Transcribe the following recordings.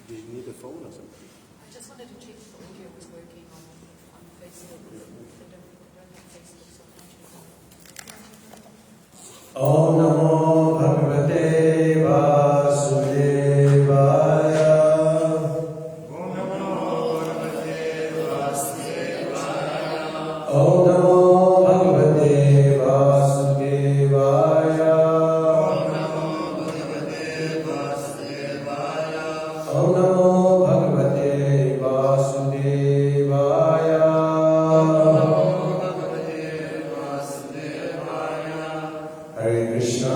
Did you need a phone or something? I just wanted to check if the audio was working on Facebook. They don't have Facebook, so Om Namo Bhagavate Vasudevaya. Om Namo Bhagavate Vasudevaya. Om Namo Bhagavate Vasudevaya. Om Namo Bhagavate Vasudevaya. Om Namo Bhagavate Vasudevaya. Hare Krishna.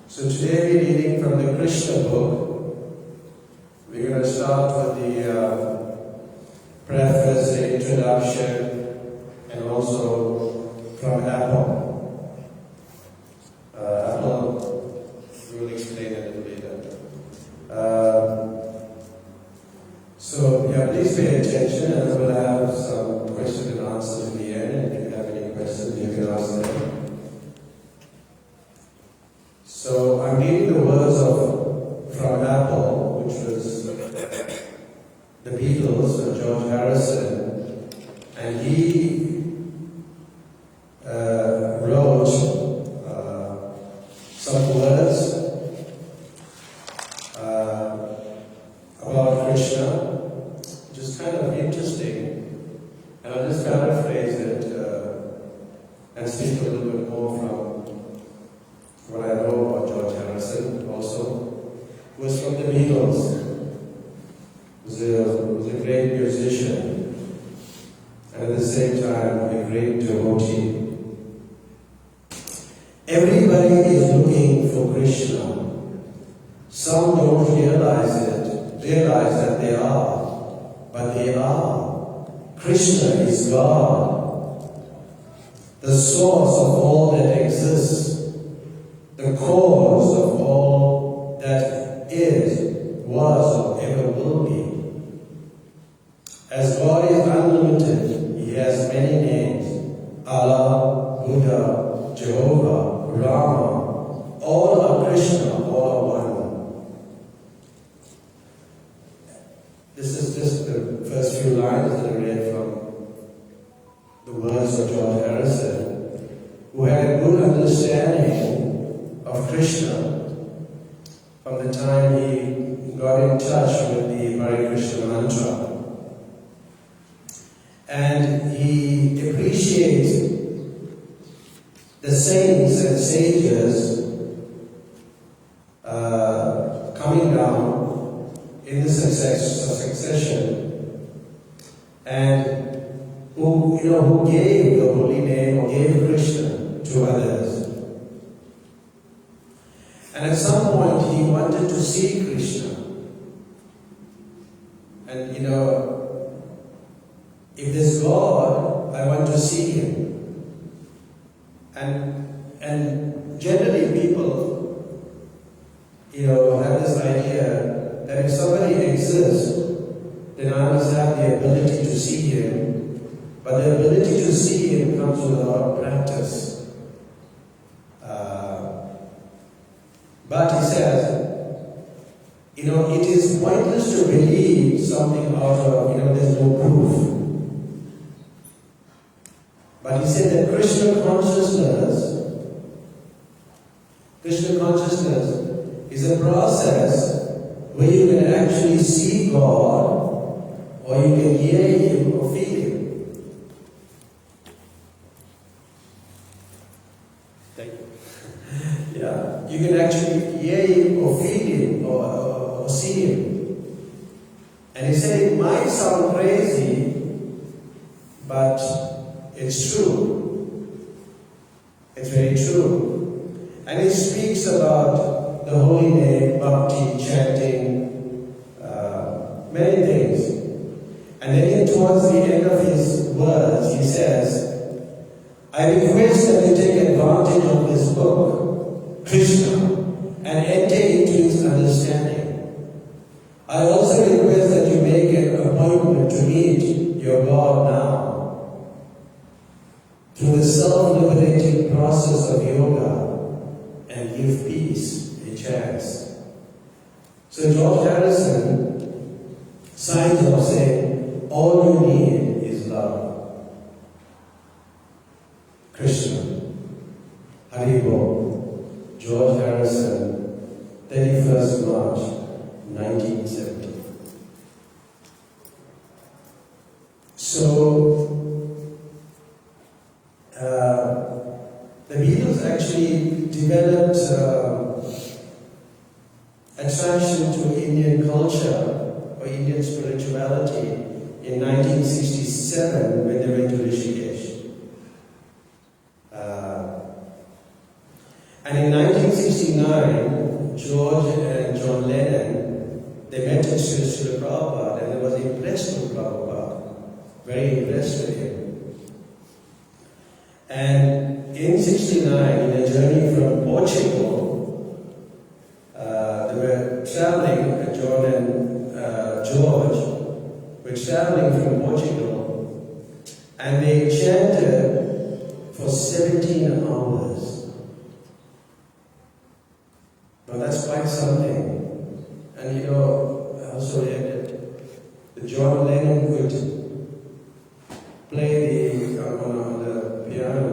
So today we're reading from the Krishna book. We're going to start with the preface, the introduction, and also from Apple. Apple, we will explain a little later. So please pay attention, and we'll have some questions and answers in the end. If you have any questions, you can ask them. So I'm reading the words from Apple, which was the Beatles, George Harrison, and he wrote some words about Krishna, which is kind of interesting, and I'll just paraphrase it and speak a little bit more from what I know about George Harrison also, was from the Beatles. Was a great musician, and at the same time a great devotee. Everybody is looking for Krishna. Some don't realize that they are, but they are. Krishna is God, the source of all that exists, the cause of all that is, was, or ever will be. As God is unlimited, He has many names: Allah, Buddha, Jehovah, Rama. All are Krishna, all are one. This is just the first few lines that I read from the words of George Harrison, who had a good understanding of Krishna from the time he got in touch with the Hare Krishna mantra. And he appreciates the saints and sages coming down in the succession, and who gave the holy name or gave Krishna to others. And at some point he wanted to see Krishna. And if there's God, I want to see Him. And generally people, have this idea that if somebody exists, then I must have the ability to see Him. But the ability to see Him comes with a lot of practice. But he says, it is pointless to believe something out of, there's no proof. But he said that Krishna consciousness is a process where you can actually see God, or you can hear Him or feel Him. Thank you. Yeah, you can actually hear Him or feel Him or see Him. And he said it might sound crazy, but it's true. It's very true. And he speaks about the holy name, bhakti, chanting, many things. And then towards the end of his words, he says, I request that you take advantage of this book, Krishna, and enter into its understanding. I also request that you make an appointment to meet your God now. Through the self-liberating process of yoga, and give peace a chance. So George Harrison signs off saying, all you need is love. Krishna. Haribo. George Harrison, 31st March, 1970. So, the Beatles actually developed attraction to Indian culture or Indian spirituality in 1967 when they went to Rishikesh. And in 1969, George and John Lennon, they met Srila Prabhupada and they was impressed with Prabhupada, very impressed with him. And in 69, in a journey from Portugal, they were traveling, John and George were traveling from Portugal, and they chanted for 17 hours. Now that's quite something. And you know, I also read that John Lennon could play on the piano,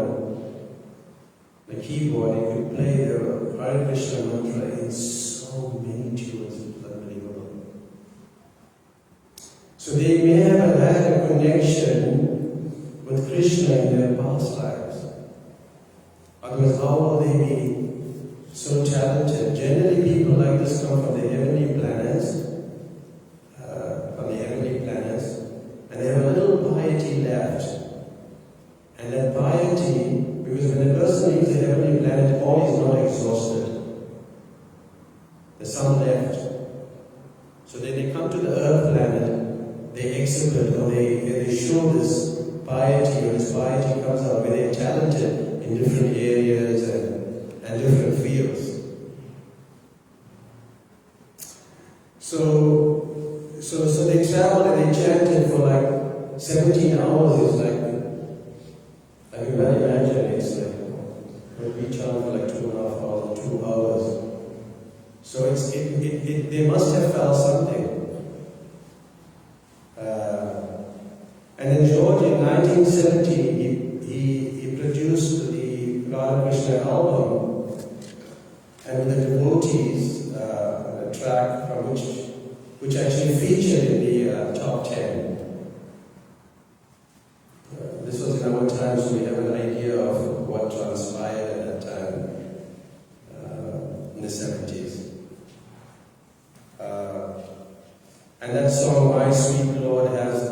the keyboard, he could play the Hare Krishna mantra in so many tunes, it was unbelievable. So they may have had a connection with Krishna in their past lives. Otherwise, how will they be so talented? Generally, people like this come from the heavenly planets, and they have a little piety left. And that piety, because when a person leaves the heavenly planet, all is not exhausted. There's some left. So then they come to the earth planet, they exhibit or they show this piety, or this piety comes out where they're talented in different areas and different fields. So they traveled and they chanted for like 17 hours. It's like, I can well imagine, it's like, when we chant for like 2.5 hours, 2 hours. So they must have felt something. And then George in 1970, he produced the Radha Krishna album, and with the devotees, a track from which actually featured in the top 10. This was in our time, so we have an idea of what transpired at that time, in the 70s. And that song, My Sweet Lord, has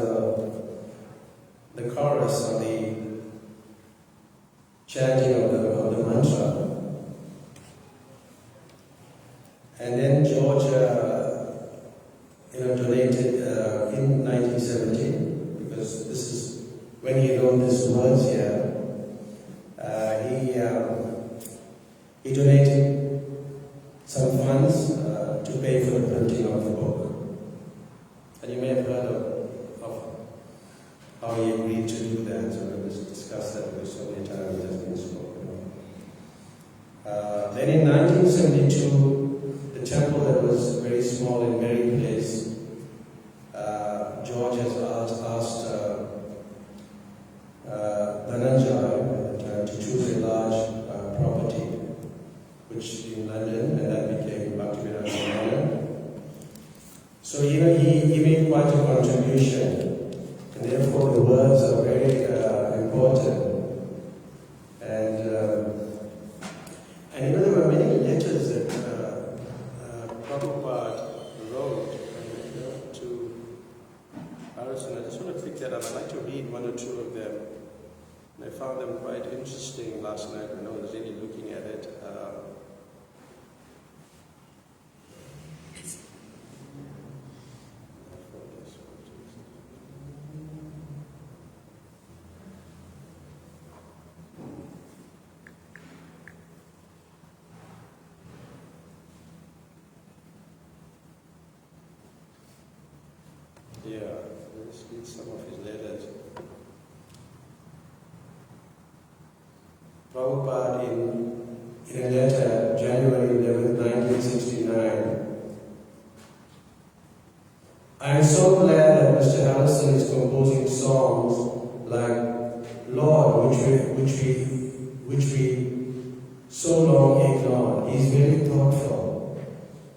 the chorus on the chanting of the mantra. And then George donated in 1970, because this is when he wrote these words here. He donated some funds to pay for the printing of the book. And you may have heard of how he agreed to do that, so we just discussed that because so many times it has been spoken of. Then in 1972, the temple that was very small in Mary Place, George has asked Dhananjay at the time to choose a large property, which in London, and that became Bhakti. So he made quite a contribution, and therefore the words are very important. And there were many letters that Prabhupada wrote to Harrison. I just want to pick that up. I'd like to read one or two of them. And I found them quite interesting last night when I was really looking at it. Yeah, let's read some of his letters. Prabhupada in a letter, January 11, 1969, I am so glad that Mr. Harrison is composing songs like Lord, which we so long ignored. He's very thoughtful.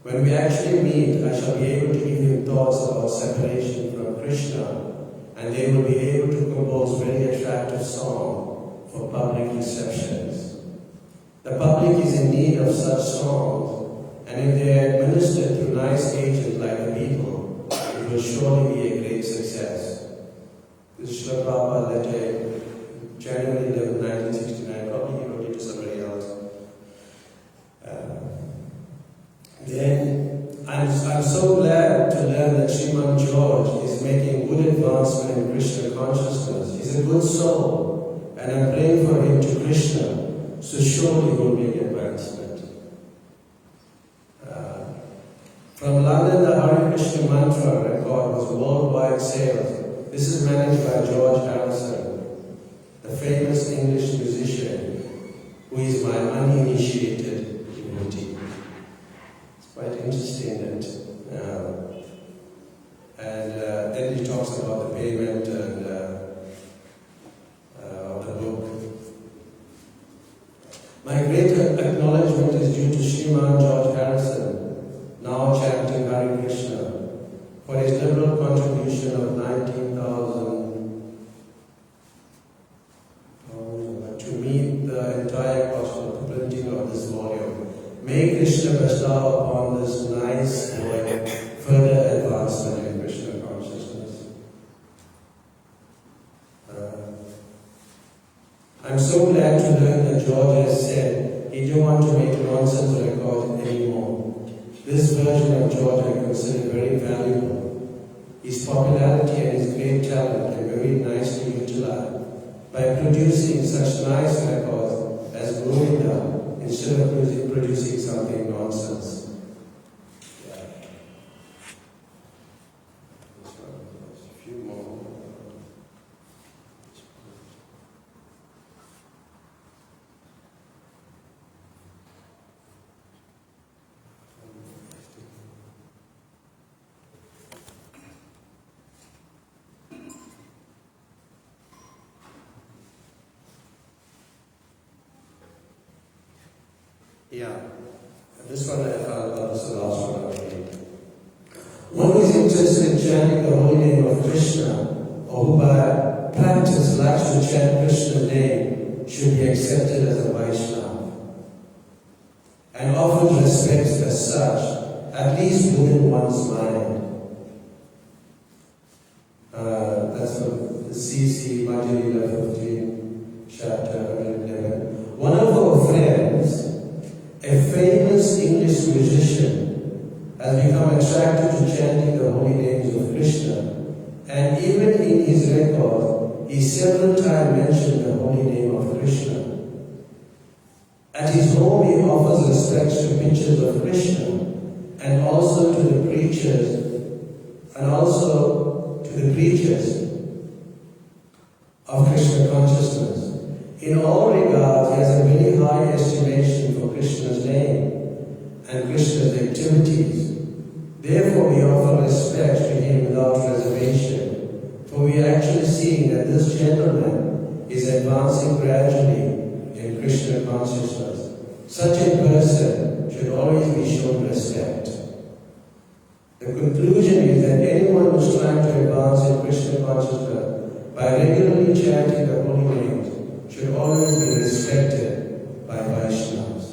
When we actually meet, I shall be able to give him thoughts about separation from Krishna, and they will be able to compose very attractive songs for public receptions. The public is in need of such songs, and if they are administered through nice agents like the people, it will surely be a great success. This is Srila Prabhupada letter, January 11, 1969. Probably he wrote it to somebody else. Then I'm so glad to learn that Sriman George is making good advancement in Krishna consciousness. He's a good soul, and I'm praying for him to Krishna, so surely he will make advancement. From London, the Hare Krishna mantra record was worldwide sales. This is managed by George Harrison, the famous English musician, who is my uninitiated devotee. It's quite interesting that, then he talks about the payment and of the book. My great acknowledgement is due to Sriman George Harrison, now chanting Hare Krishna, for his liberal contribution of 19,000 to meet the entire cost of the printing of this volume. May Krishna bestow upon this nice boy further advancement in Krishna consciousness. I'm so glad to learn that George has said he don't want to make nonsense records anymore. This version of George I consider very valuable. His popularity and his great talent can be very nicely utilized by producing such nice records as Govinda instead of producing something nonsense. Yeah. This one, there's a few more. Yeah, this one I found out was the last one I read. One who is interested in chanting the holy name of Krishna, or who by practice likes to chant Krishna's name, should be accepted as a Vaishnava, and offered respects as such, at least within one's mind. That's from the CC Majorila 15, chapter 111. One of our friends, a famous English musician, has become attracted to chanting the holy names of Krishna, and even in his record, he several times mentioned the holy name of Krishna. At his home, he offers respects to pictures of Krishna, and also to the preachers, of Krishna consciousness. In all regards, he has a very high estimation for Krishna's name and Krishna's activities. Therefore, we offer respect to him without reservation, for we are actually seeing that this gentleman is advancing gradually in Krishna consciousness. Such a person should always be shown respect. The conclusion is that anyone who is trying to advance in Krishna consciousness by regularly chanting the holy names should always be respected by Vaishnavas.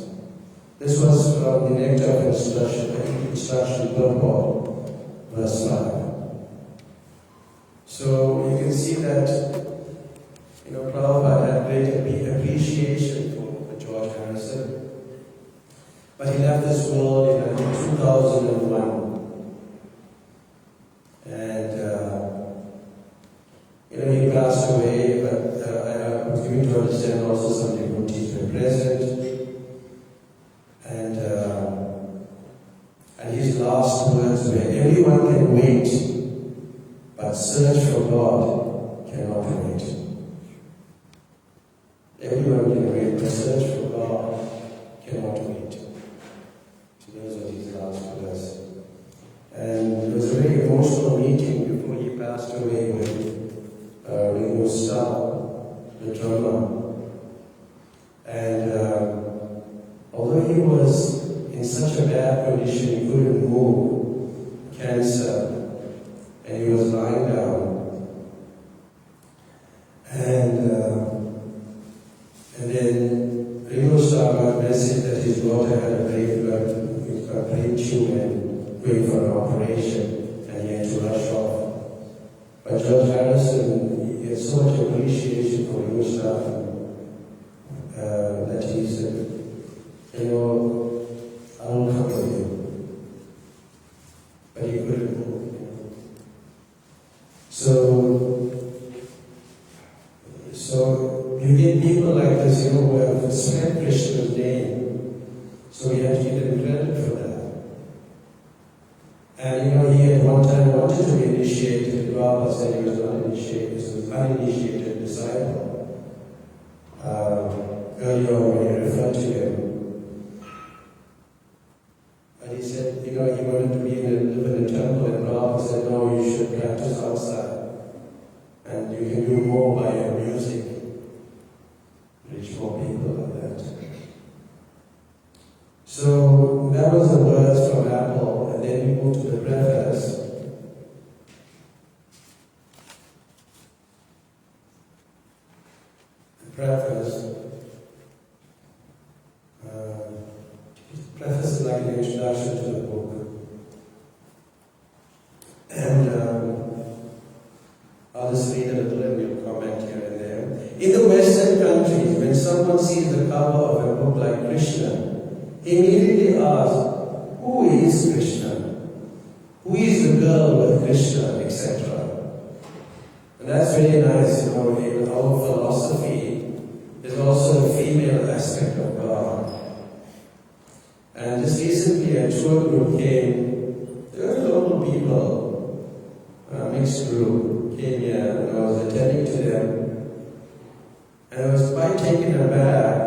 This was from the Nectar of Instruction Purport, verse 5. So you can see that, Prabhupada had great appreciation for George Harrison. But he left this world in 2001. And, he passed away, but I was given to understand also some devotees were present. And his last words were, everyone can wait, but search for God cannot wait. Everyone can wait, but search for God cannot wait. So those are his last words. And it was a very emotional meeting. meeting before he passed away with Raghunath, the drummer. And although he was in such a bad condition, he couldn't move, cancer, and he was lying down. And then Raghunath got a message that his daughter had a brain tumor and going for an operation, and he had to rush off. But George Harrison, he had so much appreciation for Raghunath that he said, I'll come with you. But he couldn't move. So you get people like this, who have spread Krishna's name. So we have to give them credit for that. And he at one time wanted to be initiated. Baba said he was not initiated, he was an uninitiated disciple. Earlier on when he referred to him. And he said, he wanted to live in a temple, and Baba said, no, you should practice outside. And you can do more by your music. Reach more people like that. So that was the words from Apple, and then we moved to the preface. The preface. Preface is like an introduction to the book. And I'll just read a little and we'll comment here and there. In the Western countries, when someone sees the cover of a book like Krishna, he immediately asks, who is Krishna? Who is the girl with Krishna, etc. And that's very nice, in our philosophy, there's also the female aspect of God. And just recently a tour group came, there were local people, a mixed group, came here, and I was attending to them. And I was quite taken aback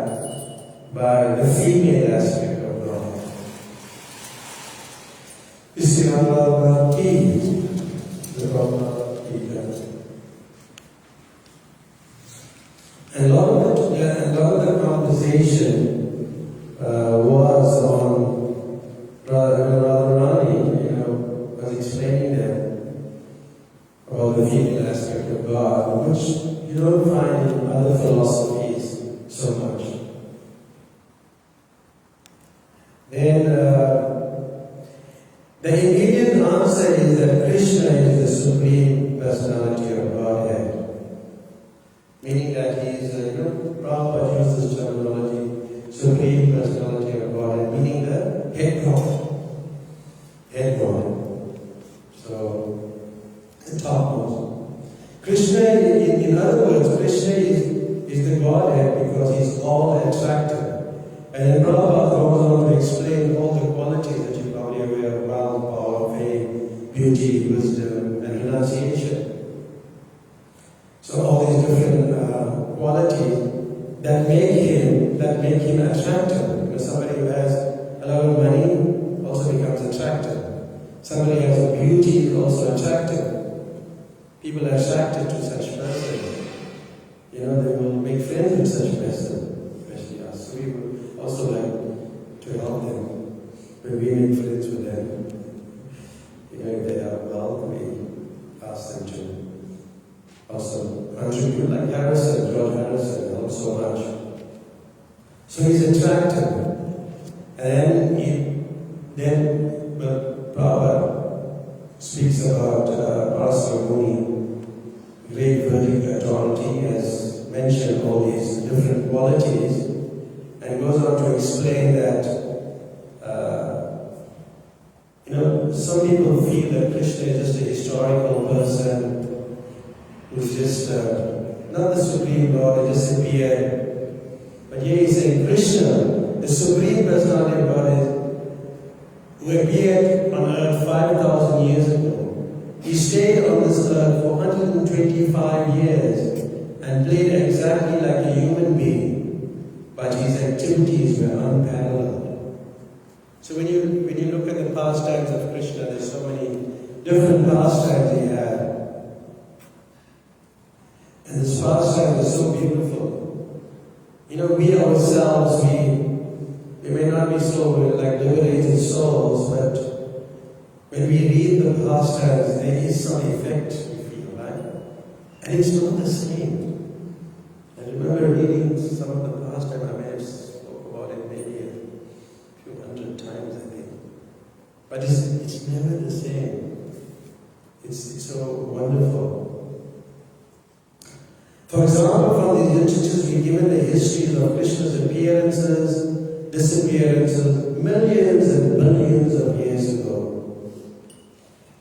by the female aspect of God. This is our key, the Bhatta Gita. And a lot of the conversation was on Radharani, was explaining them about the female aspect of God, which you don't find in other philosophies so much. Then the immediate answer is that Krishna is the Supreme Personality of Godhead. Meaning that he is, Prabhupada uses terminology, Supreme Personality of Godhead, meaning the head God. Head God. So, the topmost. Krishna, in other words, Krishna is the Godhead because he's all attractive. And then Prabhupada goes on to explain all the qualities that you're probably aware of: wealth, power, fame, beauty, wisdom, and renunciation. So all these different qualities that make him attractive. Because somebody who has a lot of money also becomes attractive. Somebody who has a beauty is also attractive. People are attracted to such person. They will make friends with such person, especially us. So we would also like to help them when we make friends with them. If they have wealth, we ask them to also contribute, like George Harrison helped so much. So he's attractive. And then Prabhupada speaks about Parasara Muni, great Vedic authority, has mentioned all these different qualities, and goes on to explain that some people feel that Krishna is just a historical person who's just not the Supreme Lord, he just appeared. But here he's saying Krishna, the Supreme Personality of God, who appeared on earth 5,000 years ago. He stayed on this earth for 125 years and played exactly like a human being, but his activities were unparalleled. So when you look at the pastimes of Krishna, there's so many different pastimes he had. And this pastime was so beautiful. You know, we ourselves, we may not be so like liberated souls, but when we read the pastimes, there is some effect we feel, right? And it's not the same. I remember reading some of the pastimes, I may have spoke about it maybe a few hundred times, I think. But it's never the same. It's so wonderful. For example, from these literatures, we're given the histories of Krishna's appearances, disappearances, millions and billions of years ago.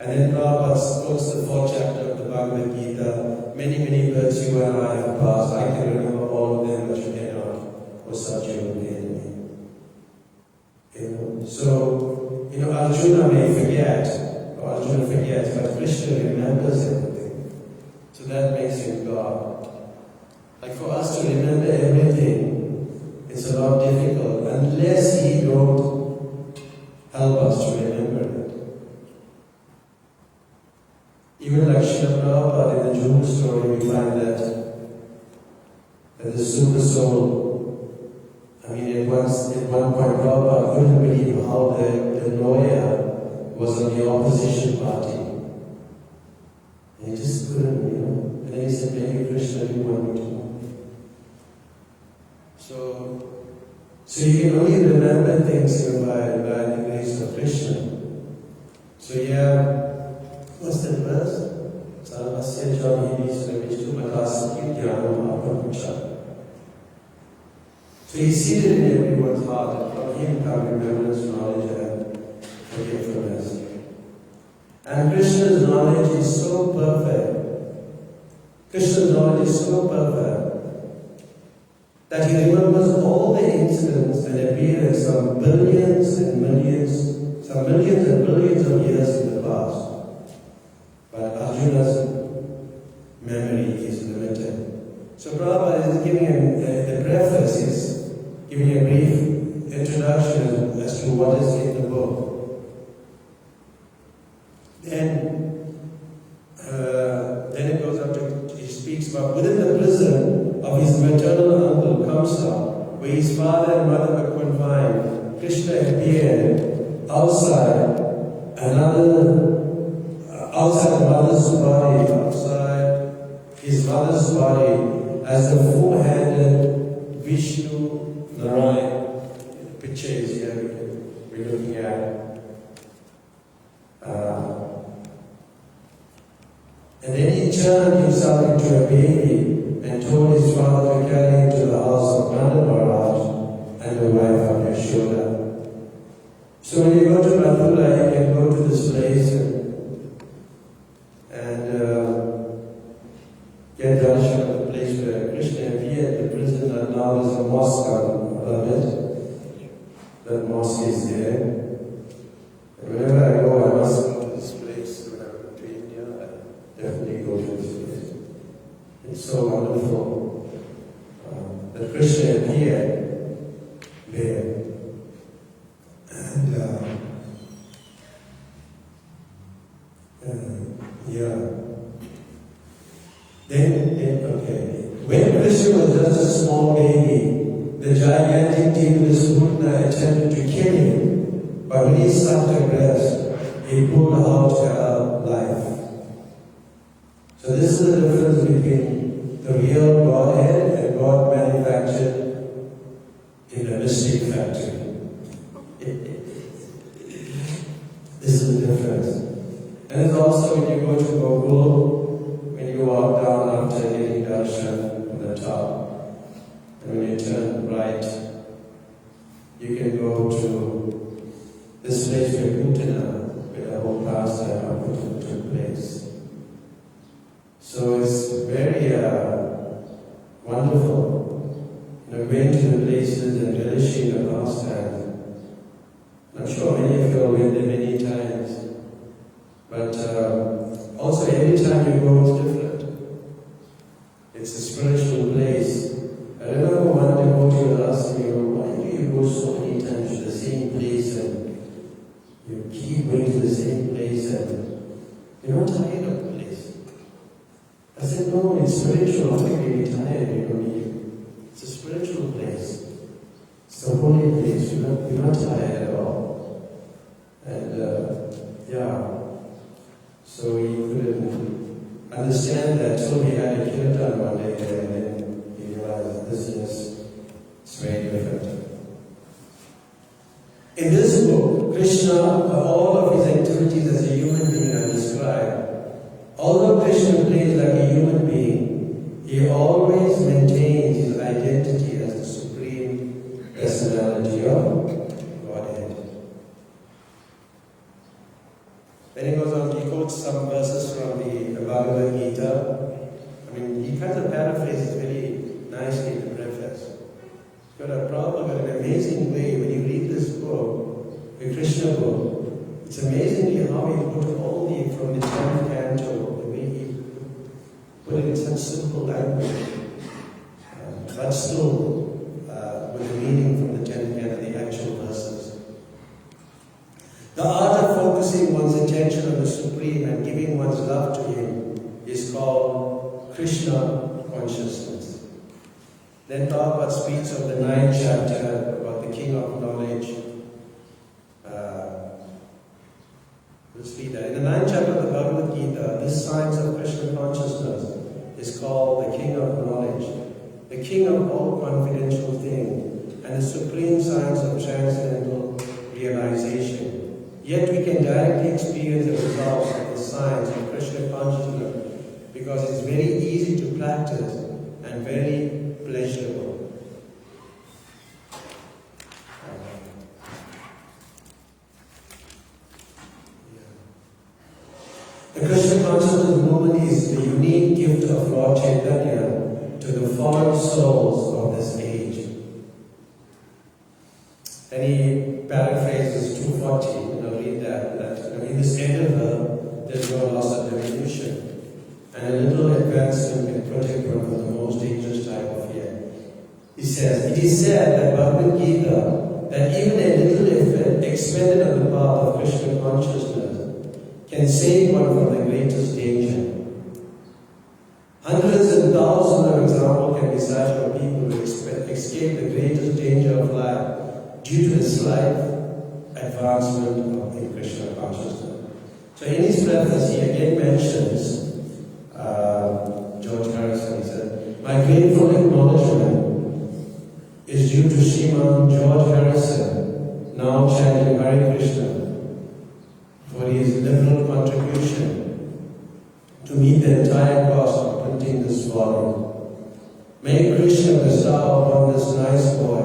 And then Prabhupada quotes the 4th chapter of the Bhagavad Gita. Many, many births you and I have passed. I can remember all of them, but you cannot, or such you will be enemy. You know? So, you know, Arjuna may forget, or Arjuna forgets, but Krishna remembers everything. So that makes him God. Like for us to remember everything, it's a lot difficult unless he don't help us to remember it. Even like Srila Prabhupada in the June story, we find that the super soul, I mean, at one point Prabhupada couldn't believe how the lawyer was on the opposition party. And he just couldn't, you know. And then he said, maybe Krishna didn't want me to know. So you can only remember things by the grace of Krishna. So yeah, what's that verse? Sarvasya Jami Vishnu Madhasaki Dhyanam Apamucha. So he's seated in everyone's heart, and from him come remembrance, knowledge, and forgetfulness. And Krishna's knowledge is so perfect. Krishna's knowledge is so perfect that he remembers all the incidents that appeared some billions and billions of years in the past. But Arjuna's memory is limited. So Prabhupada is giving the preface, is giving a brief introduction as to what is in the book. Then it goes up to, he speaks about within the prison of his maternal uncle Kamsa, where his father and mother were confined, Krishna appeared outside the mother's body, outside his mother's body, as the four-handed Vishnu Narayan. The picture is here, we're looking at. And then he turned himself into a baby and told his father to carry him to the house of Nanda Maharaj and the wife of Yashoda. So when you go to Mathura, you can go to this place and get darshan of the place where Krishna appeared. The prison, and now there's a mosque above it. That mosque is there. And whenever I go, I must go to this place. When I go to India, I definitely go to this place. It's so wonderful that Krishna appeared there. And when Krishna was just a small baby, the gigantic demon Bhatta attempted to kill him, but when he stopped at rest, he pulled out her life. So this is the difference between the real Godhead and God manufactured in a mystic factory. This is the difference. And it's also when you go to Gokul, when you walk down after getting darshan from the top, and when you turn right, you can go to this place where Bhutan, where the whole pastime of Bhutan took place. So it's very wonderful, going to the places and relishing the pastime. I'm sure many of you have been there many times, but also every time you go it's different. It's a spiritual place. I remember one devotee was asking me, why do you go so many times to the same place and you keep going to the same place? And You're not tired of the place. I said, no, it's spiritual. How can you be tired? You don't need it. It's a spiritual place. It's a holy place. You're not tired at all. And so he couldn't understand that. So he had a kirtan one day there, and then he realized this is very different. In this book, Krishna, all of his activities as a human being are described. Although Krishna plays like a human being, he always maintains his identity as the supreme personality of Godhead. Then he goes on, he quotes some verses from the Bhagavad Gita. I mean, he kind of paraphrases very nicely in the preface. Prabhupada got an amazing way when you read this book, the Krishna book. It's amazingly how he put all the, from the 10th canto, the way he put it in such simple language, but still with the meaning from the 10th canto, the actual verses. The art of focusing one's attention on the Supreme and giving one's love to Him is called Krishna consciousness. Then Prabhupada speaks of the 9th chapter about the King of Knowledge. Let's read that. In the 9th chapter of the Bhagavad Gita, this science of Krishna consciousness is called the King of Knowledge, the King of all confidential things, and the supreme science of transcendental realization. Yet we can directly experience the results of the science of Krishna consciousness because it is very easy to practice and very pleasurable. The Krishna consciousness movement is the unique gift of Lord Chaitanya to the fallen souls of this age. Then he paraphrases 240, and I'll read that in this endeavor there's no loss of diminution, and a little advancement can protect one from the most dangerous type of fear. He says, it is said that Bhagavad Gita, that even a little effort expended on the path of Krishna consciousness can save one from the greatest danger. Hundreds and thousands of examples can be cited for people who escape the greatest danger of life due to the slight advancement of Krishna consciousness. So in his preface, he again mentions George Harrison. He said, my grateful acknowledgement is due to Sriman George Harrison, now chanting Hare Krishna, for his liberal contribution to meet the entire cost of printing this volume. May Krishna bestow upon this nice boy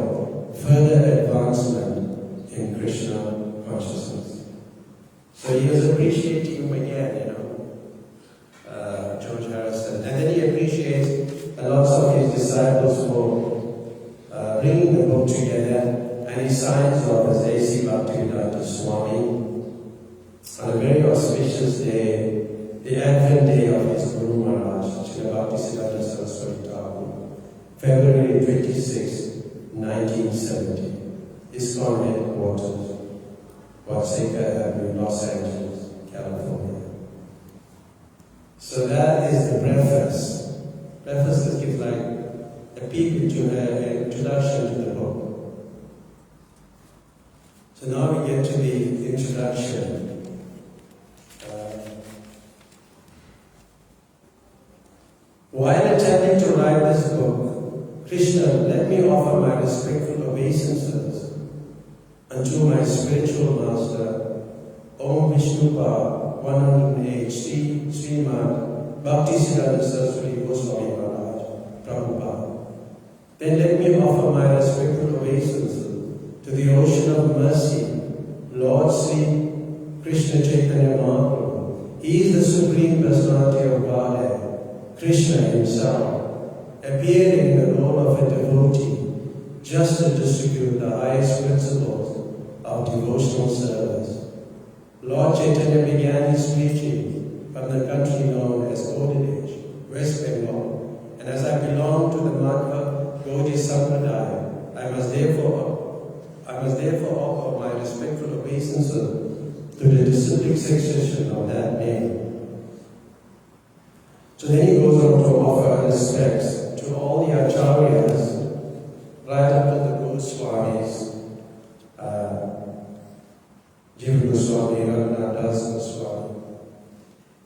further advancement in Krishna consciousness. So he was appreciating him again, George Harrison. And then he appreciates lots of his disciples for bringing the book together, and he signs off as A.C. Bhaktivedanta Swami on a very auspicious day, the Advent day of his Guru Maharaj, Srila Bhaktisiddhanta Saraswati Thakur, February 26, 1970, ISKCON headquarters, Watseka Avenue, Los Angeles, California. So that is the preface. Preface that gives like a peek into an introduction to the book. So now we get to the introduction. While attempting to write this book, Krishna, let me offer my respectful obeisances unto my spiritual master, Om Vishnupa 108 Srimad Bhaktisiddhanta Saraswati Goswami Maharaj, Prabhupada. Then let me offer my respectful obeisances to the ocean of mercy, Lord Sri Krishna Chaitanya Mahaprabhu. He is the Supreme Personality of Godhead, Krishna himself, appearing in the role of a devotee, just to distribute the highest principles of devotional service. Lord Chaitanya began his preaching from the country known as Godrej, West Bengal, and as I belong to the Madhva Gaudiya Sampradaya, I must therefore offer my respectful obeisances to the disciplic succession of that name, So then he goes on to offer respects to all the acharyas, right up to the Goswamis, Jiva Goswami, Raghunath Goswami.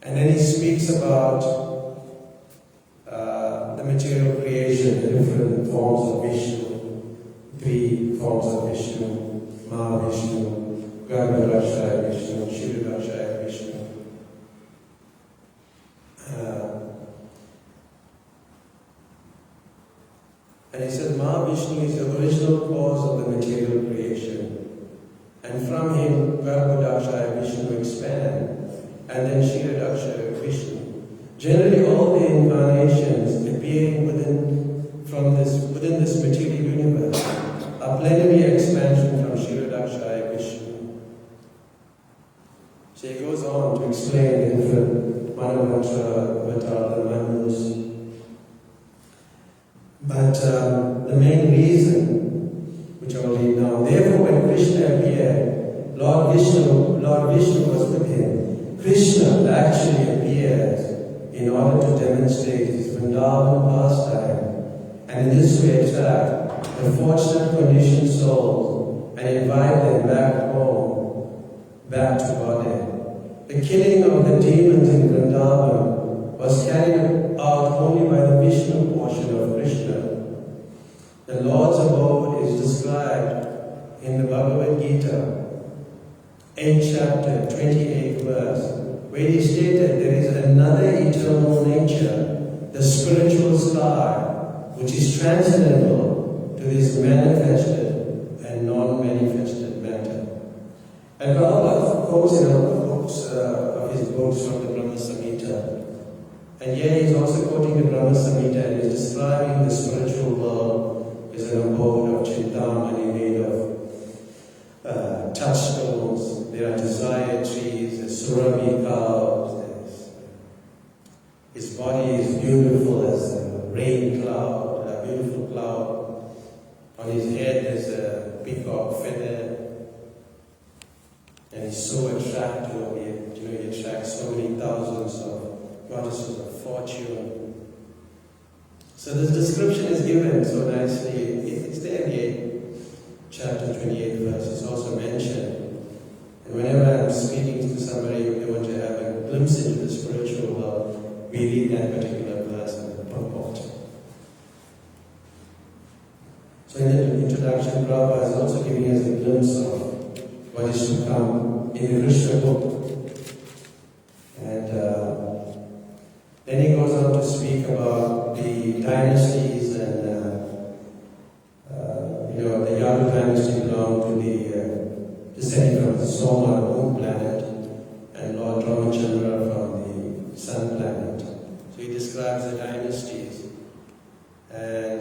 And then he speaks about the material creation, the different forms of Vishnu, 3 forms of Vishnu, Mahavishnu, Garbhodakshaya Vishnu, Kshirodakshaya Vishnu. And he said Mahavishnu is the original cause of the material creation. And from him, Garbhodakshaya Vishnu expand, and then Kshirodakshaya Vishnu. Generally, all the incarnations appearing within this material universe are plenary expansion from Kshirodakshaya Vishnu. So he goes on to explain the different Manavatra, Bhatta, the Manus. But the main reason, which I will read now, therefore when Krishna appeared, Lord Vishnu was with him. Krishna actually appears in order to demonstrate his Vrindavan pastime, and in this way attract the fortunate conditioned souls and invite them back home, back to Godhead. The killing of the demons in Vrindavan was carried out only by the Vishnu portion of Krishna. The Lord's abode is described in the Bhagavad Gita, 8th chapter, 28th verse, where he stated there is another eternal nature, the spiritual sky, which is transcendental to this manifested and non-manifested matter. And Prabhupada quotes in of his books from the Brahma Samhita. And here he's also quoting the Brahma Samhita and is describing the spiritual world as an abode of Chintamani made of touchstones. There are desire trees, there's surabhi cows, his body is beautiful as a rain cloud, a beautiful cloud. On his head there's a peacock feather. And he's so attractive, he attracts so many thousands of goddesses of fortune. So this description is given so nicely. It's there in the 8th chapter 28th verse. It's also mentioned. And whenever I'm speaking to somebody who they want to have a glimpse into the spiritual world, we read that particular verse and the purport. So in the introduction, Prabhupada is also giving us a glimpse of what is to come in the Krishna book. And then he goes on to speak about the dynasties and the Yadu dynasty belonged to the descending from the Soma, the moon planet, and Lord Ramachandra from the sun planet. So he describes the dynasties. And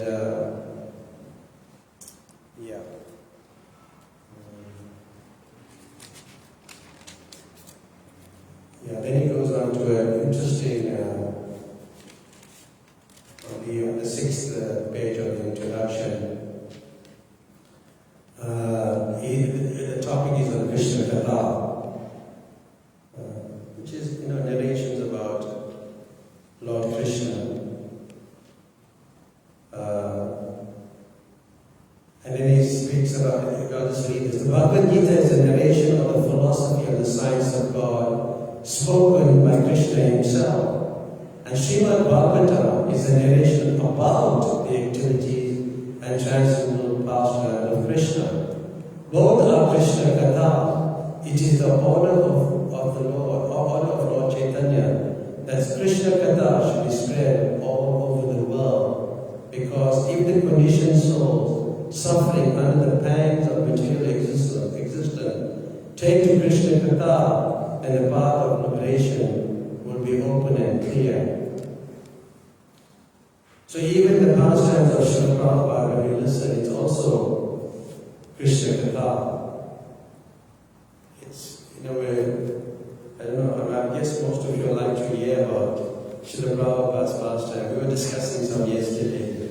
then he goes on to an interesting, on the 6th page of the introduction, the topic is on Krishna Katha, which is narrations about Lord Krishna. And then he speaks about, I'll just read this. The Bhagavad Gita is a narration of the philosophy of the science of God, spoken by Krishna himself. And Srimad Bhagavata is a narration about the activities and transcendental pastime of Krishna. Both are Krishna Katha. It is the order of the Lord, or order of Lord Chaitanya, that Krishna Katha should be spread all over the world. Because if the conditioned souls suffering under the pangs of material existence take to Krishna Katha, then the path of liberation will be open and clear. So even the pastimes of Srila Prabhupada, when you listen, it's also Krishna Katha. It's, I don't know, I guess most of you would like to hear about Srila Prabhupada's pastime. We were discussing some yesterday,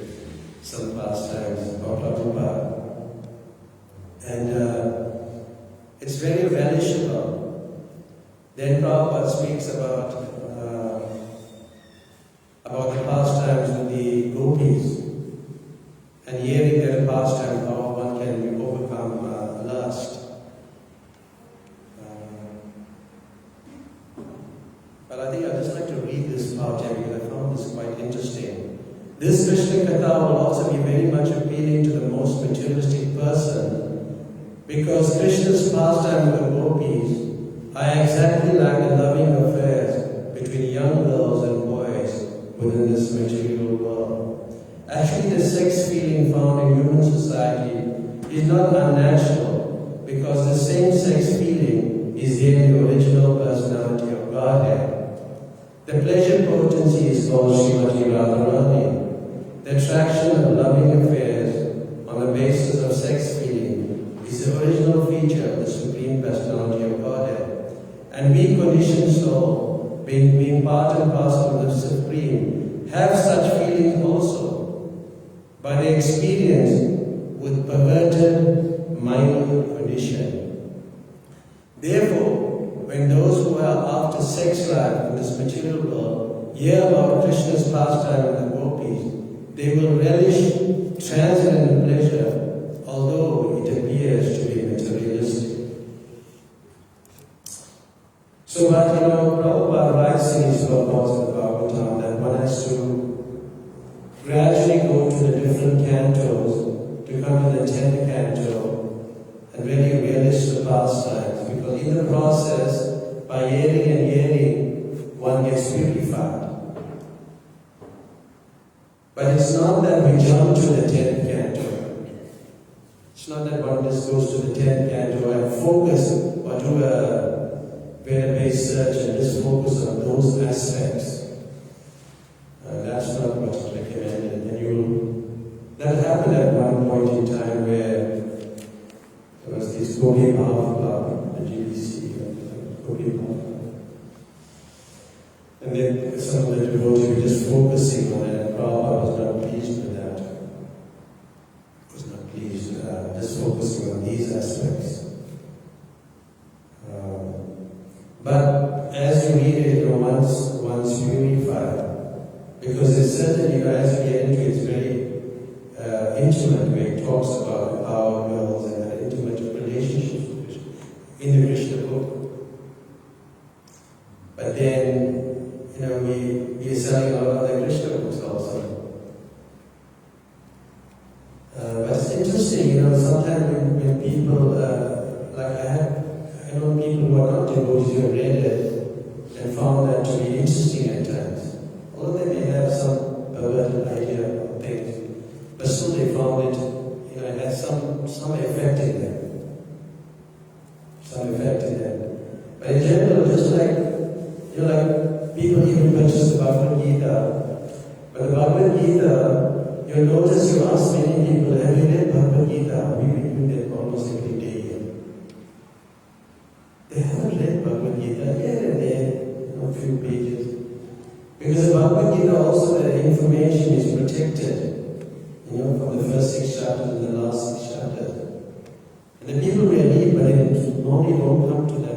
some pastimes about Prabhupada. And it's very relishable. Then Prabhupada speaks about But I think I'd just like to read this part here because I found this quite interesting. This Krishna Katha will also be very much appealing to the most materialistic person because Krishna's pastime with the gopis are exactly like the loving affairs between young girls and boys within this material world. Actually, the sex feeling found in human society is not unnatural because the same sex feeling is there in the original personality of Godhead. The pleasure potency is called Srimati Radharani. The attraction of loving affairs on the basis of sex feeling is the original feature of the Supreme Personality of Godhead. And we conditioned soul, being part and parcel of the Supreme, have such feelings also by the experience with perverted mind condition. Therefore, when those who are after sex life in this material world hear about Krishna's pastime with the gopis, they will relish transcendental pleasure, although it appears to be materialistic. So, but Prabhupada writes in his purpose of Bhagavatam that one has to gradually go to the different cantos to come to the 10th canto and really relish the pastimes, because in the process, by hearing and hearing, one gets purified. But it's not that we jump to the 10th canto. It's not that one just goes to the 10th canto and focus or do a web-based search and just focus on those aspects. That's not what's recommended. And that happened at one point in time where there was this Gopi Bhav Club, the GBC, Gopi Bhav. And then some of the devotees were just focusing on it, and Prabhupada was not pleased with that. Was not pleased, just focusing on these aspects. But as you read it, once purified, because it's certainly, as you get into it, it's very intimate, where it talks about how girls and an intimate relationship with Krishna in the Krishna book. But then, we are selling a lot of the Krishna books also. But it's interesting, sometimes when people, I know people who are not devotees who have read it and found that to be interesting at times. Although they may have some perverted idea of things, but still they found it has some effect in them. Some effect in them. But in general, just like people even purchase the Bhagavad Gita. But the Bhagavad Gita, you'll notice you ask many people, have you read Bhagavad Gita? We read it almost every day here. They haven't read Bhagavad Gita here and there, a few pages. Because the Bhagavad Gita also, the information is protected, from the first 6 chapters and the last 6 chapters. And the people may read, but they normally don't come to the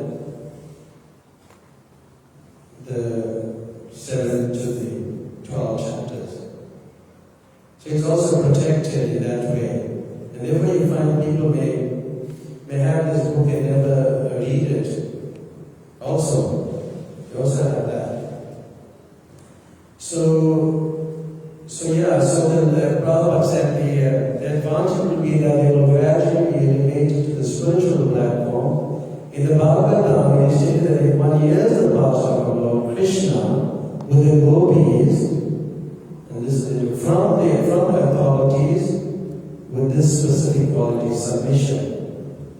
7 to the 12 chapters. So it's also protected in that way. And therefore you find people may have this book and never read it. Also, they also have that. So the Prabhupada said the advantage will be that they will gradually be elevated to the spiritual platform. In the Bhagavatam, he stated that if one hears the pastime of Lord Krishna with the gopis, and this is from the authorities with this specific quality, submission,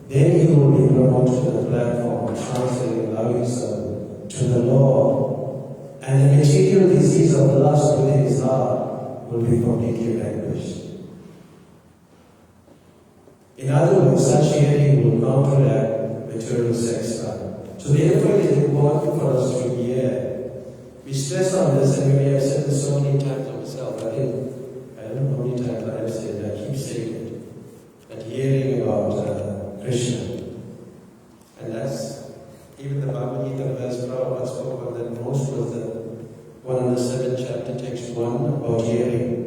then he will be promoted to the platform, translating loving servant to the Lord, and the material disease of lust within his heart will be completely vanquished. In other words, such hearing will counteract material sex life. So therefore it is important for us to hear. We stress on this, and we have said this so many times myself. I don't know how many times I have said it, I keep saying it. That hearing about Krishna. And that's, even the Bhagavad Gita verse Prabhupada spoke of that most was the 107 chapter, text 1, about hearing.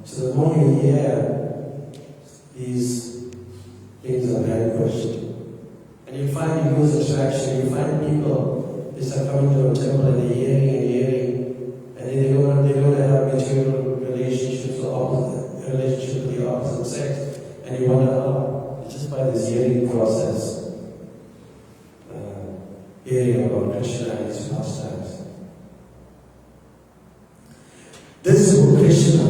So the more you hear, these things are vanquished. And you find you lose attraction, you find people they start coming to a temple and they're hearing, and then they don't have material relationships or relationship with the opposite sex, and you wonder how. It's just by this hearing process, hearing about Krishna and his pastimes. This is Krishna,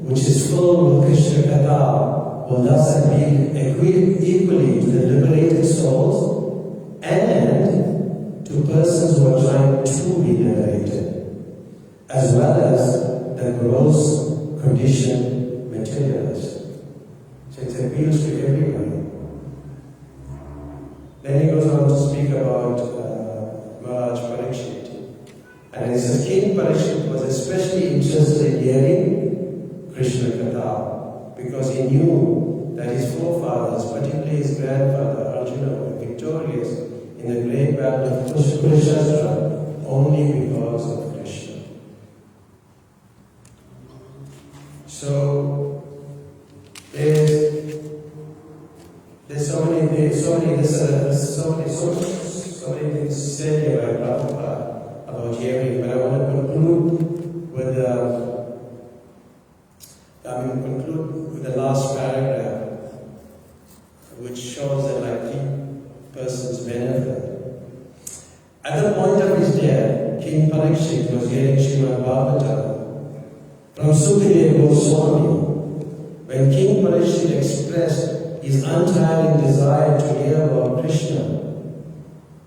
which is full with Krishna Katha, will thus appeal equally to the liberated souls and to persons who are trying to be liberated, as well as the gross conditioned materialist. So it appeals to everybody. Then he goes on to speak about Maharaj Parikshit. And he says, King Parikshit was especially interested in hearing Krishna Katha because he knew that his forefathers, particularly his grandfather Arjuna, were victorious in the great battle of Kurukshetra only because of Krishna. So there's so many things said here by Prabhupada about hearing, but I want to conclude with the last paragraph, which shows that like each person's benefit. At the point of his death, King Parikshit was hearing Srimad Bhatta from Sukadeva Goswami. When King Parikshit expressed his untiring desire to hear about Krishna,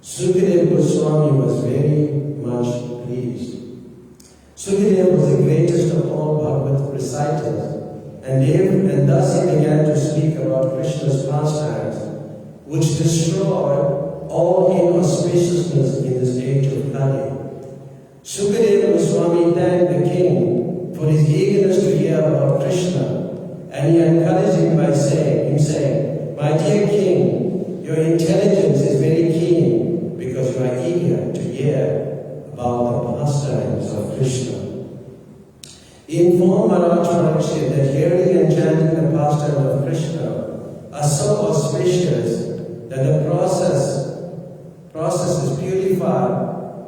Sukadeva Goswami was very much pleased. Sukadeva was the greatest of all Bhagavad reciters, and thus he began to speak about Krishna's pastimes, which destroyed all inauspiciousness in this age of Kali. Sukadeva Goswami thanked the king for his eagerness to hear about Krishna, and he encouraged him by saying, My dear king, your intelligence is very keen because you are eager to hear about the pastimes of Krishna. He informed Maharaj Parikshit that hearing and chanting the pastime of Krishna are so auspicious that the processes purify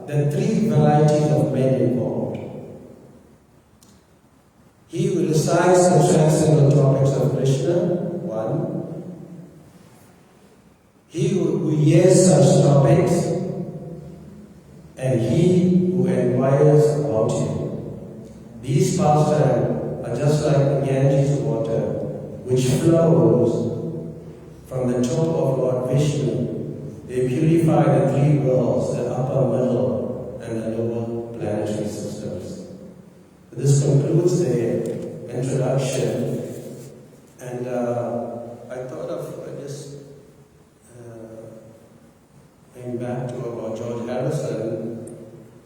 the three varieties of men involved. He who recites the transcendental topics of Krishna, one. He who hears such topics, and he who inquires about him. These pastimes are just like the Ganges water, which flows from the top of Lord Vishnu. They purify the three worlds, the upper, middle, and the lower planetary systems. This concludes the introduction, and I thought of just going back to about George Harrison,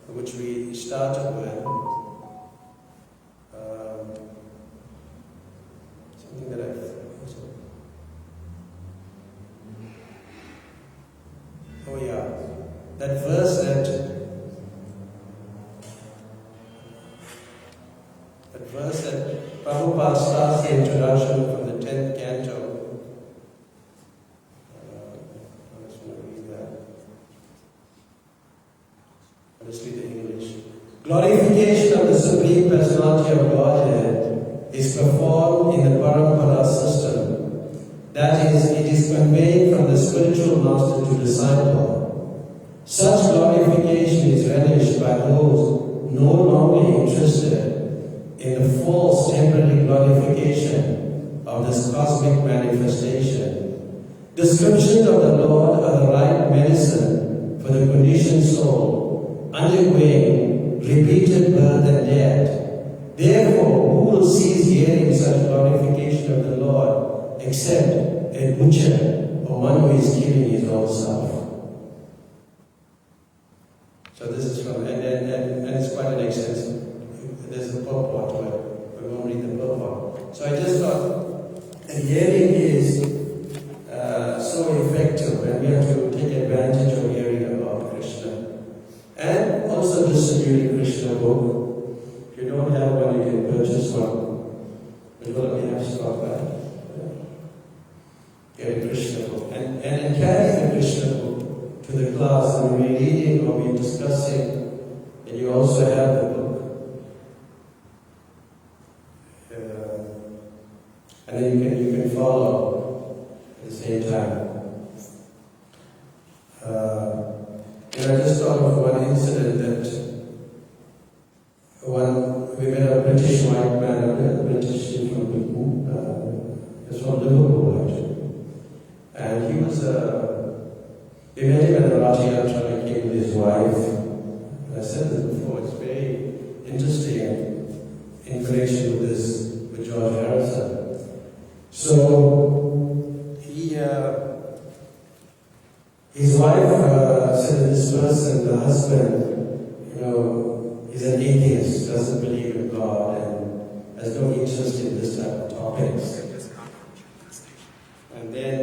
which we started with. Something that I've also. Oh yeah, that verse that Prabhupada starts the introduction from the 10th canto. I'm just going to read that. I'll just read the English. Glorification of the Supreme Personality of Godhead is performed in the Parampara system. That is, it is conveyed from the spiritual master to disciple. Such glorification is relished by those no longer interested in the false temporary glorification of this cosmic manifestation. Descriptions of the Lord are the right medicine for the conditioned soul, undergoing repeated birth and death. Therefore, who will cease hearing such glorification of the Lord except a butcher or one who is killing his own self? So this is from, and it's quite an extensive. There's a purport to it. We won't read the purport. So I just thought that hearing is so effective, and we have to take advantage of hearing about Krishna. And also distributing Krishna book. If you don't have one, you can purchase one. But what we have to talk about? Get a Krishna book. And carry the Krishna book to the class, and we're reading or we're discussing and you also have the book. And then you can follow at the same time. And I just thought of one incident that we met a British white man, a British from Liverpool actually. And he was, we met him at the Rath Yatra, he came with his wife. I said this before, it's very interesting in connection with George Harrison. So, his wife said that this person, the husband, is an atheist, doesn't believe in God, and has no interest in this type of topics. And then,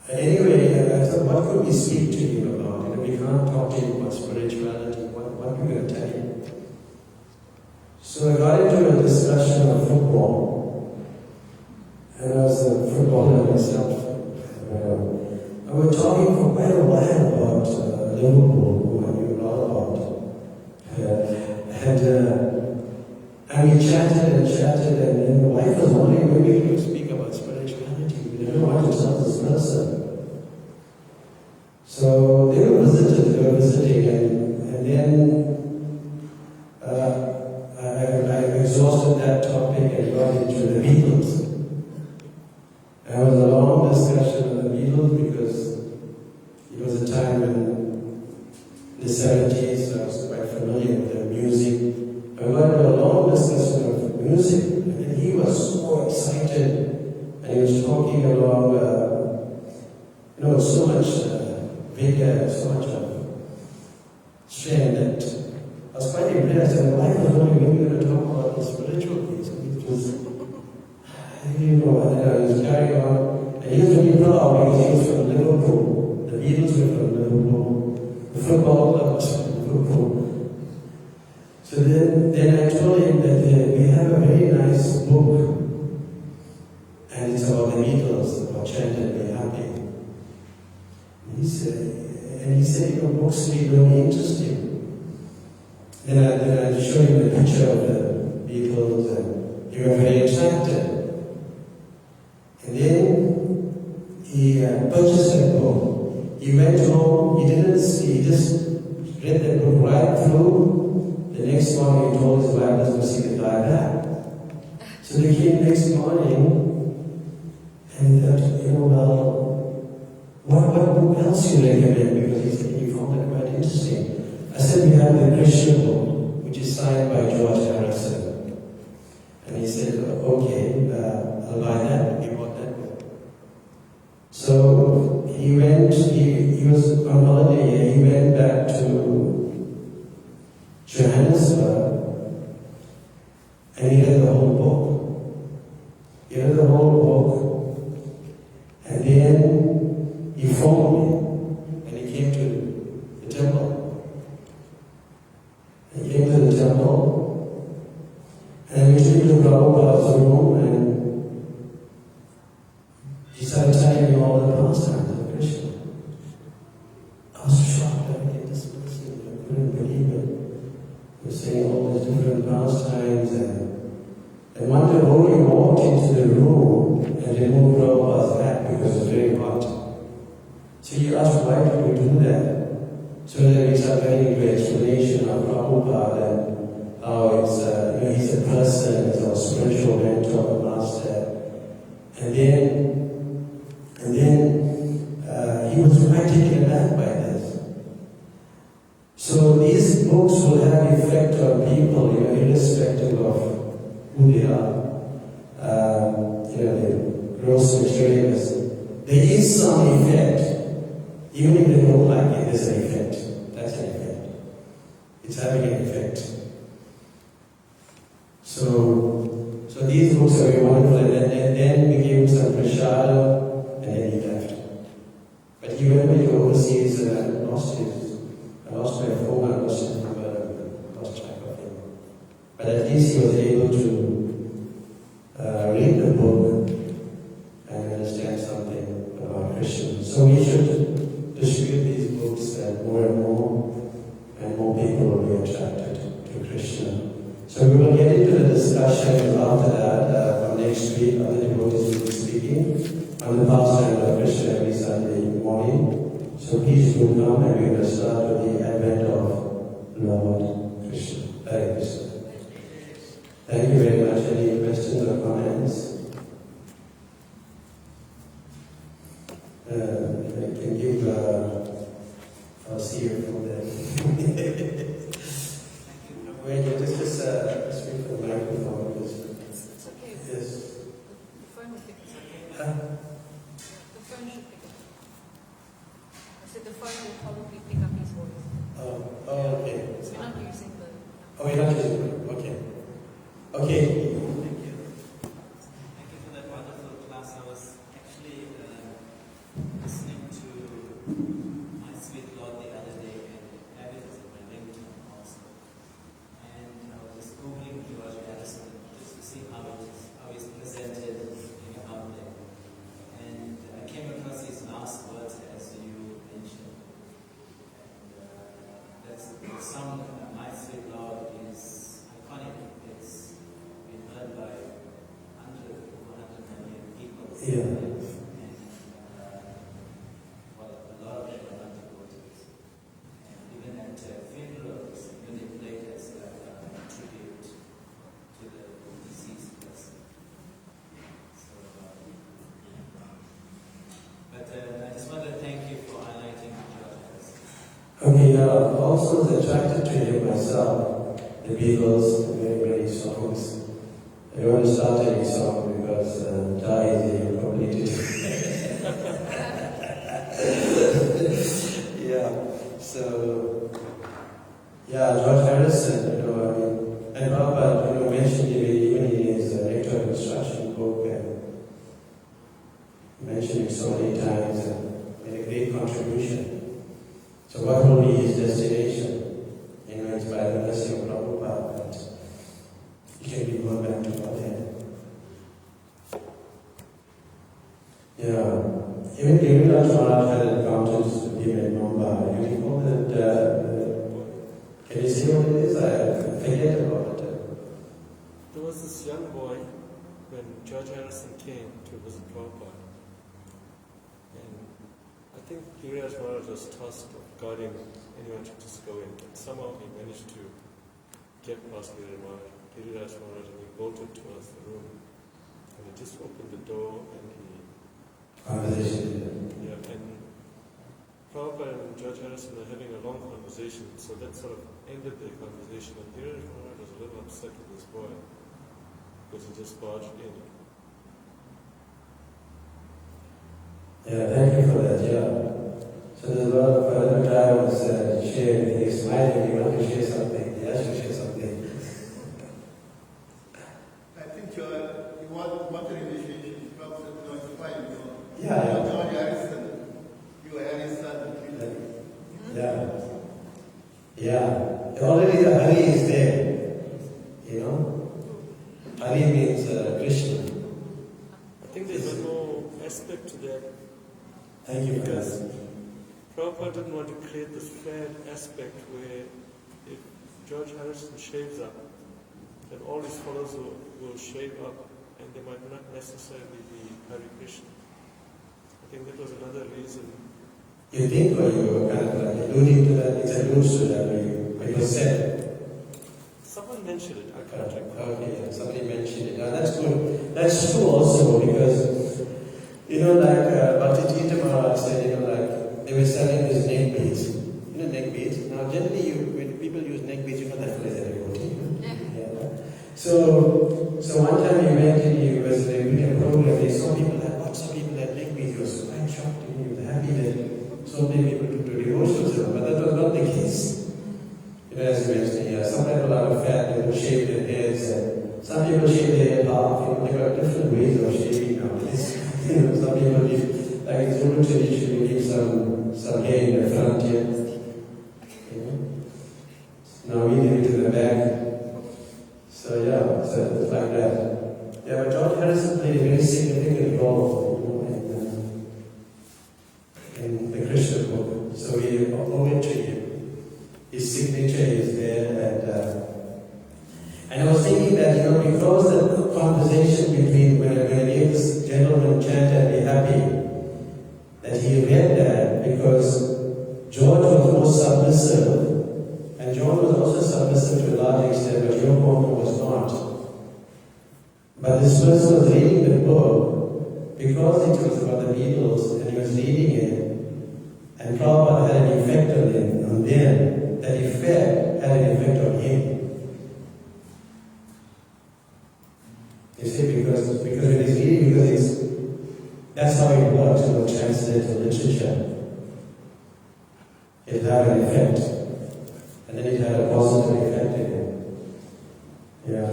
anyway, I thought, what could we speak to him about? We can't talk to him about spirituality. What are we going to tell him? So I got into a discussion of football. And I was a footballer myself. And we were talking for quite a while about Liverpool, who I knew a lot about. And we chatted, and then the wife was wondering, maybe we could speak about spirituality. We didn't know what to tell this person. So they were visiting, and then I exhausted that topic and got into the Beatles. There was a long discussion on the Beatles because it was a time in the 70s, I was quite familiar with their music. I got into a long discussion of music, and he was so excited, and he was talking along, so much vigor, so much strength that I was quite impressed. And the wife was wondering, when we were going to talk about the spiritual piece. It was, and I was carrying on. And he was really proud because he was from Liverpool. The Beatles were from Liverpool. The football club was from Liverpool. So then I told him that we have a very nice book, and it's about the Beatles, about Chant and Be Happy. And he said, books really really interesting. Then I showed him the picture of the Beatles, and he was very attracted. And then he purchased that book. He went home, he just read that book right through. The next morning he told his wife he was going to see the guy back. So they came next morning, and he thought, what book else you recommend? Because he said he found it quite interesting. I said, we have the Krishna book, which is signed by George Harrison. And he said, okay, I'll buy that. He bought that book. So he was on holiday, he went back to Johannesburg, and he read the whole book. And then he phoned me, and he came to the temple. He came to the temple, and we took him to Prabhupada's room, and he started telling me all the pastimes of Krishna. I was shocked. I mean, this person, I couldn't believe it. He was saying all these different pastimes, and one day he walked into the room and removed Prabhupada's hat because it was very hot. So he asked, why did we do that? So then we started getting into explanation of Prabhupada and how it's, he's a person, he's our spiritual mentor, master. And then he was quite taken aback by this. So these books will have effect on people, irrespective of who they are. The gross materialists. There is some effect. Even if they don't like it, there's an effect. That's an effect. It's having an effect. So these books are very wonderful, and then we gave him some prasada, and then he left. But he went to overseas, and I lost my phone, I lost his number, lost track of him. But at least he was able to read the book and understand something about Krishna. So we should distribute these books more and more. and more people will be attracted to Krishna. So we will get into the discussion after that from next week. Other devotees will be speaking on the pastime of Krishna every Sunday morning. So please do come, and we will start with the advent of Lord Krishna. Hare Krishna. Thank you very much. Any questions or comments? I can give I'll see you from there. Wait, just speak for the microphone. It's okay. Yes. The phone will pick it up. Huh? The phone should pick it up. I said the phone will probably pick up his voice. Oh, okay. So we're not using the... Oh, you're not using it. Okay. Okay. Thank you. Thank you for that wonderful class. I was actually listening to My Sweet Lord the other day, and I have it as my ringtone also. And I was just Googling George Harrison just to see how he's presented in public. And I came across his last words as you mentioned. And that's the song My Sweet Lord is iconic. It's been heard by 100 million people. Yeah. And, well, a lot of them are not devotees. And even at funerals, when they play it as a tribute to the deceased person. So, but I just want to thank you for highlighting George Harrison. Okay, also was attracted to him myself, the Beatles, many songs. I don't want to start any song because die is completed. Yeah, so, yeah, George Harrison, and Prabhupada, mentioned him even in his Nectar of Instruction book, and mentioned him so many times and made a great contribution. So what will be his destination? It's by the mercy of Prabhupada that he can be brought back to Godhead. Yeah. Even Raghunath Maharaj had encounters with him in Mumbai. You recall that? Can you see what it is? I forget about it. There was this young boy when George Harrison came to visit Prabhupada. And I think Giriraj Maharaj was tasked of guiding anyone to just go in. But somehow he managed to get past Giriraj Maharaj, and he bolted towards the room. And he just opened the door and he... Conversation. Yeah, and Prabhupada and George Harrison were having a long conversation, so that sort of ended their conversation. And Giriraj Maharaj was a little upset with this boy because he just barged in. Yeah, thank you for that, yeah. So there's a lot of other guy was sharing, he's smiling, he wants to share something, he has to share something. I think you want an initiation, perhaps it's fine. Yeah. George Harrison, you had his son. Yeah. Yeah. Already the Hari is there. Hari means Krishna. I think there's one more aspect to that. Thank you for Because that. Prabhupada didn't want to create this fad aspect where if George Harrison shaves up, then all his followers will shave up and they might not necessarily be Hare Krishna. I think that was another reason. You think, or you were kind of like alluding to that, it's alludes to that, when you said. Someone mentioned it, I can't recall. Okay, yeah, somebody mentioned it. Now that's good. That's true also because, Bhatta Maharaj said, they were selling these neck beads. Neck beads. Now generally when people use neck beads, you know that place that you go to. Yeah. So one time he went and he was doing a program, he saw people had lots of people had neck beads. He was quite shocked and he was happy that so many people took to devotions to him, but that was not the case. As you mentioned here, some people are fat, they will shave their heads, and some people shave their head half. They got different ways of shaving nowadays. Some people leave, like in Zulu tradition, we leave some hair in the front here. Now we leave it to the back. So it's like that. Yeah, but George Harrison played a very significant role in the Krishna book. So we owe it to him. his signature is there, and I was thinking that, because the conversation between when this gentleman chanted, "Be happy," that he read that because George was more submissive, and John was also submissive to a large extent, but Yoko was not. But this person was reading the book because it was about the Beatles, and he was reading it, and Prabhupada had an effect on him, and then that effect had an effect on him. You see, because when he's reading, that's how it works in transcendental literature. It had an effect, and then it had a positive effect in him. Yeah.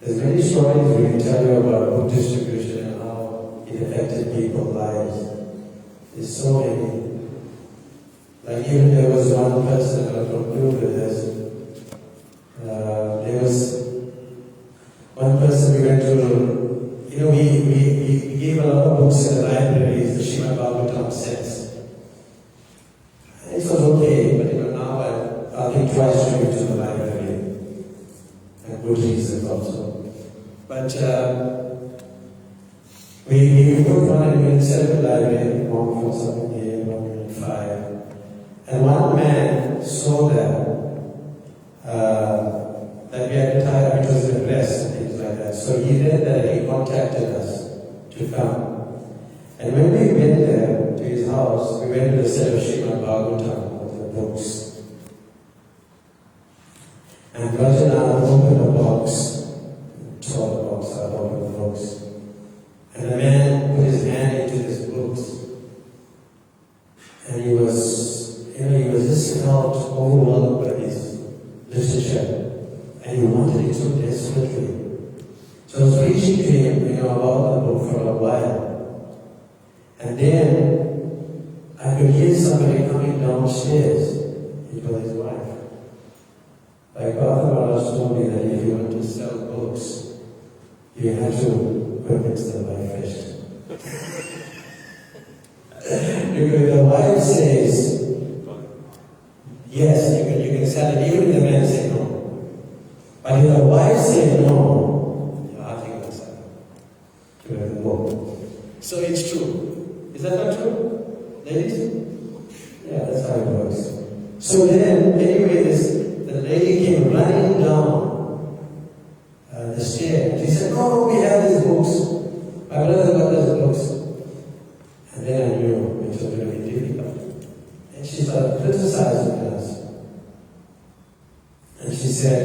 There's many stories we can tell you about book distribution and how it affected people's lives. There's so many. Like even there was one person, I'll conclude with this. There was one person we went to, we gave a lot of books in the libraries, the Srimad Bhagavatam sets. And it was okay, but now I think twice to go to the library. And good reasons also. But we put one in the Central Library, one for something here, 1.5. And one man saw that we had to tie up, it was in the press and things like that. So he read that, he contacted us to come. And when we went there to his house, we went to the set of Srimad Bhagavatam, the books. And Raghunath opened a box, tore the box out, opened the books. And the man put his hand into these books. And he was just felt overwhelmed by his literature. And he wanted it so desperately. So I was preaching to him, about the book for a while. And then I could hear somebody coming downstairs. It was his wife. Like Bhatta Maharaj told me that if you want to sell books, you have to convince the wife first. Because the wife says, yes, you can sell it, even if the man says no. But if the wife says no, you're hardly going to sell it. You have to go. So it's true. Is that not true? Ladies? Yeah, that's how it works. So then, anyway, the lady came running down the stair. She said, "No, we have these books. My brother got these books." And then I knew it was going to be difficult. And she started criticizing us. And she said,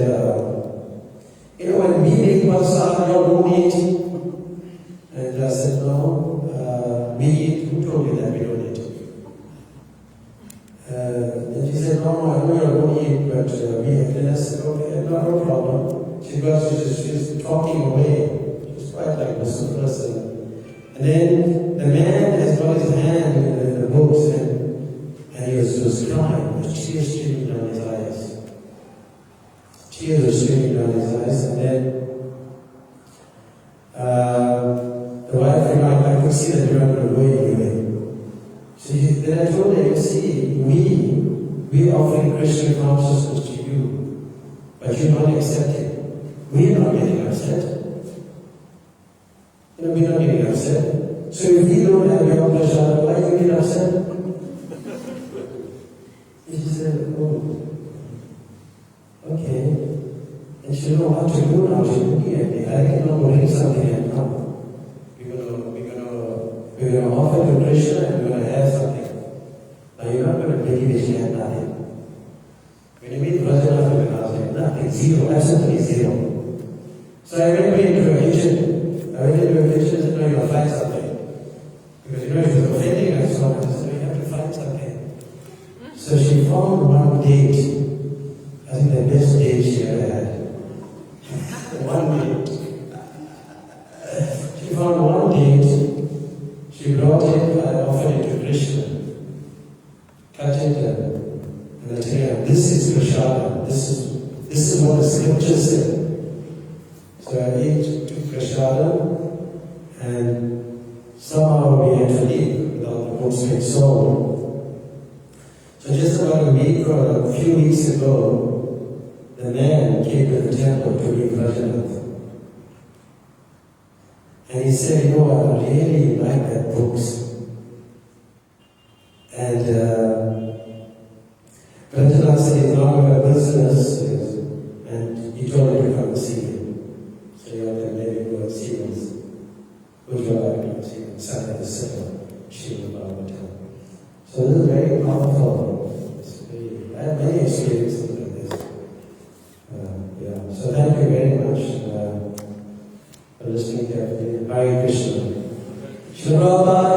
when we make prasad, you don't eat. And I said, no, we eat. Who told you that we don't eat? And she said, no, I know you don't eat, but we have. And I said, okay, no problem. She was talking away. She was quite like a Muslim person. And then the man has got his hand in the books, and he was crying, with tears streaming down his eyes. Tears were streaming down his eyes, and then the wife, I could see that you were going to go anyway. Then I told her, you see, we offering Krishna consciousness to you, but you're not accepting. We're not getting upset. We're not getting upset. So if we don't have your prasad, why are you getting upset? And she said, oh, okay. And she didn't know what to do now. She's looking at me. I cannot bring something and come. We're going to offer to Krishna and we're going to have something. Now you're not going to believe it, you have nothing. When you meet Raghunath, you're going to have nothing, zero, absolutely zero. So I went into a kitchen. And said, no, you're going to find something. Because if you're offending her so much, so you have to find something. So she found one date. I think the best date she ever had. One date. She found one date. She brought it, I offered it to Krishna. Cut it and I said, this is prasada. This is what the scripture said. So I ate to prasada, and somehow we had to leave without the books being sold. So just a few weeks ago, the man came to the temple to meet Raghunath. And he said, I really like that books. And Raghunath said he's not got a business, and he told him to come and see him. So you have to maybe go and see him. Would you like to see him? Sat at the center, Srila Bhagavatam. So this is very powerful. I have many experiences like this. So thank you very much for listening carefully. Hare Krishna. Shri Prabhupada